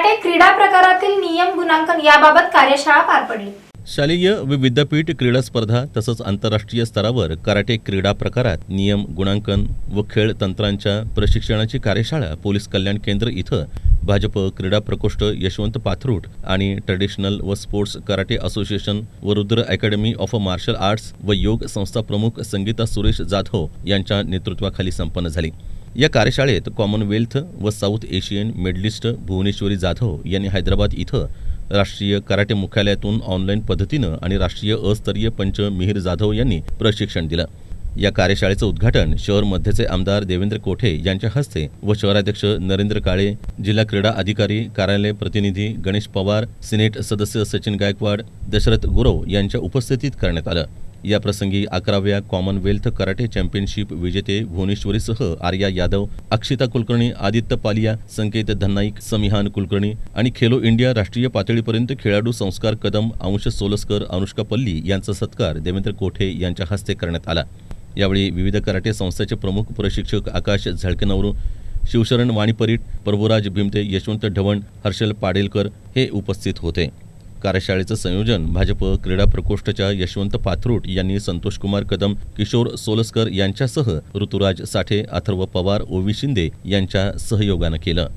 Karate क्रीडा प्रकारातील नियम गुणांकन याबाबत कार्यशाळा पार पडली। शालेय व विद्यापीठ क्रीडा स्पर्धा तसंच आंतरराष्ट्रीय स्तरावर कराटे क्रीडा प्रकारात नियम गुणांकन व खेळ तंत्रांच्या प्रशिक्षणाची कार्यशाळा पोलीस कल्याण केंद्र इथं भाजप क्रीडा प्रकोष्ठ यशवंत पाथरूट आणि ट्रेडिशनल व स्पोर्ट्स कराटे असोसिएशन व Rudra academy of martial arts व योग संस्था प्रमुख संगीता सुरेश जाधव यांच्या नेतृत्वाखाली संपन्न झाली। या कार्यशाळेत कॉमनवेल्थ व South Asian medalist Bhuvaneshwari Jadhav यांनी हैदराबाद इथं राष्ट्रीय कराटे मुख्यालयातून ऑनलाईन पद्धतीनं आणि राष्ट्रीय अस्तरीय पंच मिहिर जाधव यांनी प्रशिक्षण दिलं। या कार्यशाळेचं उद्घाटन शहर मध्यचे आमदार देवेंद्र कोठे यांच्या हस्ते व शहराध्यक्ष नरेंद्र काळे, जिल्हा क्रीडा अधिकारी कार्यालय प्रतिनिधी गणेश पवार, सिनेट सदस्य सचिन गायकवाड, दशरथ गुरव यांच्या उपस्थितीत करण्यात आलं। या प्रसंगी 11व्या कॉमनवेल्थ कराटे चॅम्पियनशिप विजेते भुवनेश्वरीसह आर्या यादव, अक्षिता कुलकर्णी, आदित्य पालिया, संकेत धन्नाईक, समिहान कुलकर्णी आणि खेलो इंडिया राष्ट्रीय पातळीपर्यंत खेळाडू संस्कार कदम, अंश सोलस्कर, अनुष्का पल्ली यांचा सत्कार देवेंद्र कोठे यांच्या हस्ते करण्यात आला। यावेळी विविध कराटे संस्थेचे प्रमुख प्रशिक्षक आकाश झळकेनवरू, शिवशरण वाणीपरीट, प्रभुराज भीमते, यशवंत ढवण, हर्षल पाडेलकर हे उपस्थित होते। कार्यशाळेचं संयोजन भाजप क्रीडा प्रकोष्ठच्या यशवंत पाथरूट यांनी संतोषकुमार कदम, किशोर सोलस्कर यांच्यासह ऋतुराज साठे, अथर्व पवार, ओवी शिंदे यांच्या सहयोगानं केलं।